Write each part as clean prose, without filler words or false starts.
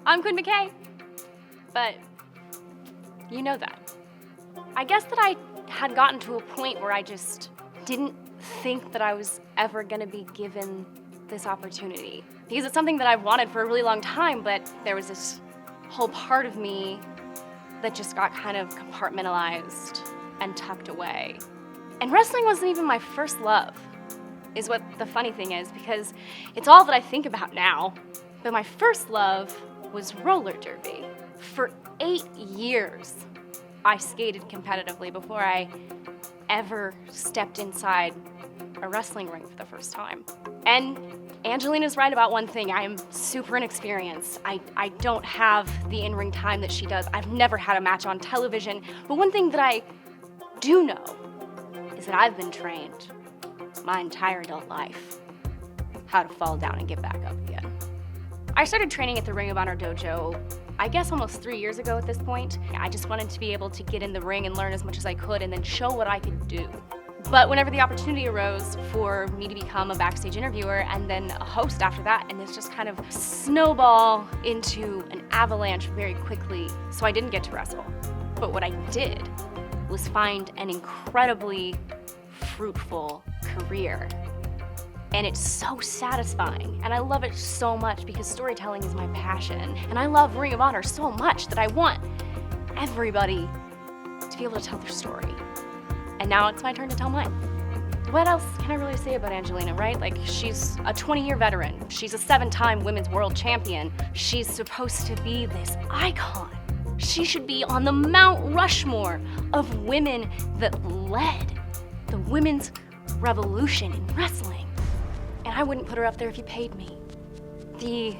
I'm Quinn McKay. But you know that. I guess that I had gotten to a point where I just didn't think that I was ever gonna be given this opportunity. Because it's something that I've wanted for a really long time, but there was this whole part of me that just got kind of compartmentalized and tucked away. And wrestling wasn't even my first love, is what the funny thing is, because it's all that I think about now. But my first love was roller derby. For 8 years, I skated competitively before I ever stepped inside a wrestling ring for the first time. And Angelina's right about one thing. I am super inexperienced. I don't have the in-ring time that she does. I've never had a match on television. But one thing that I do know is that I've been trained my entire adult life how to fall down and get back up again. I started training at the Ring of Honor dojo, I guess almost 3 years ago at this point. I just wanted to be able to get in the ring and learn as much as I could and then show what I could do. But whenever the opportunity arose for me to become a backstage interviewer and then a host after that, and this just kind of snowball into an avalanche very quickly, so I didn't get to wrestle. But what I did was find an incredibly fruitful career. And it's so satisfying, and I love it so much because storytelling is my passion. And I love Ring of Honor so much that I want everybody to be able to tell their story. And now it's my turn to tell mine. What else can I really say about Angelina, right? Like, she's a 20-year veteran. She's a 7-time women's world champion. She's supposed to be this icon. She should be on the Mount Rushmore of women that led the women's revolution in wrestling. And I wouldn't put her up there if you paid me. The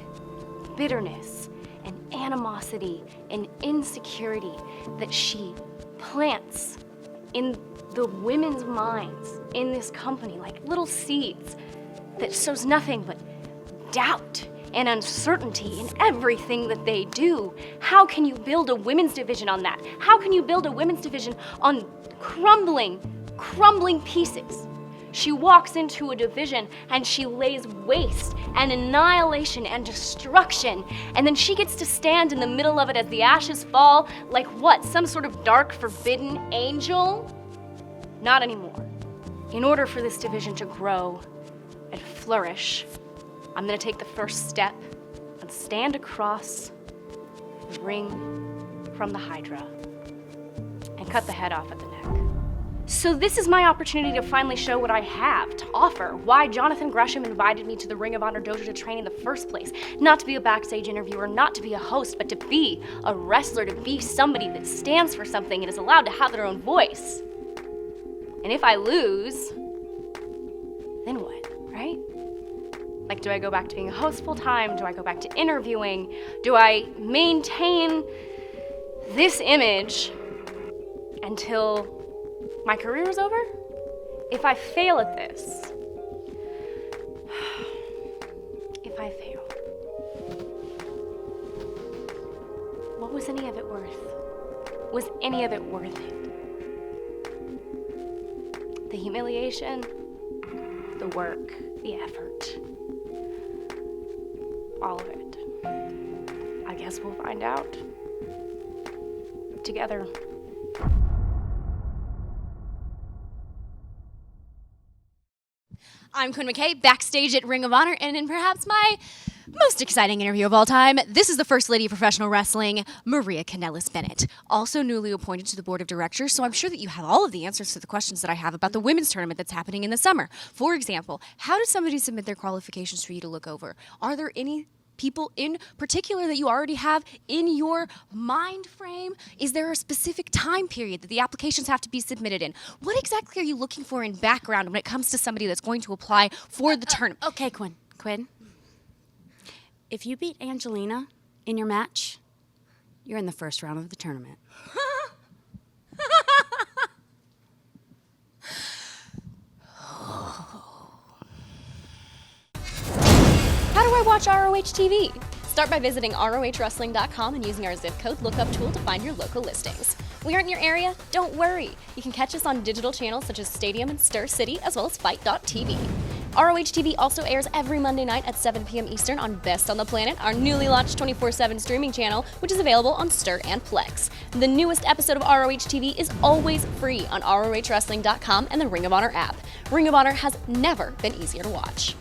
bitterness and animosity and insecurity that she plants in the women's minds in this company, like little seeds that sows nothing but doubt and uncertainty in everything that they do. How can you build a women's division on that? How can you build a women's division on crumbling pieces? She walks into a division and she lays waste and annihilation and destruction, and then she gets to stand in the middle of it as the ashes fall like what, some sort of dark, forbidden angel? Not anymore. In order for this division to grow and flourish, I'm gonna take the first step and stand across the ring from the Hydra and cut the head off at the neck. So this is my opportunity to finally show what I have to offer, why Jonathan Gresham invited me to the Ring of Honor dojo to train in the first place. Not to be a backstage interviewer, not to be a host, but to be a wrestler, to be somebody that stands for something and is allowed to have their own voice. And if I lose, then what, right? Like, do I go back to being a host full time? Do I go back to interviewing? Do I maintain this image until my career is over? If I fail at this, what was any of it worth? Was any of it worth it? The humiliation, the work, the effort, all of it. I guess we'll find out together. I'm Quinn McKay, backstage at Ring of Honor, and in perhaps my most exciting interview of all time, this is the First Lady of Professional Wrestling, Maria Kanellis-Bennett, also newly appointed to the Board of Directors, so I'm sure that you have all of the answers to the questions that I have about the women's tournament that's happening in the summer. For example, how does somebody submit their qualifications for you to look over? Are there any people in particular that you already have in your mind frame? Is there a specific time period that the applications have to be submitted in? What exactly are you looking for in background when it comes to somebody that's going to apply for the tournament? Okay, Quinn. If you beat Angelina in your match, you're in the first round of the tournament. How do I watch ROH TV? Start by visiting ROHWrestling.com and using our zip code lookup tool to find your local listings. We aren't in your area? Don't worry. You can catch us on digital channels such as Stadium and Stir City, as well as Fight.tv. ROH TV also airs every Monday night at 7 p.m. Eastern on Best on the Planet, our newly launched 24/7 streaming channel, which is available on Stir and Plex. The newest episode of ROH TV is always free on ROHWrestling.com and the Ring of Honor app. Ring of Honor has never been easier to watch.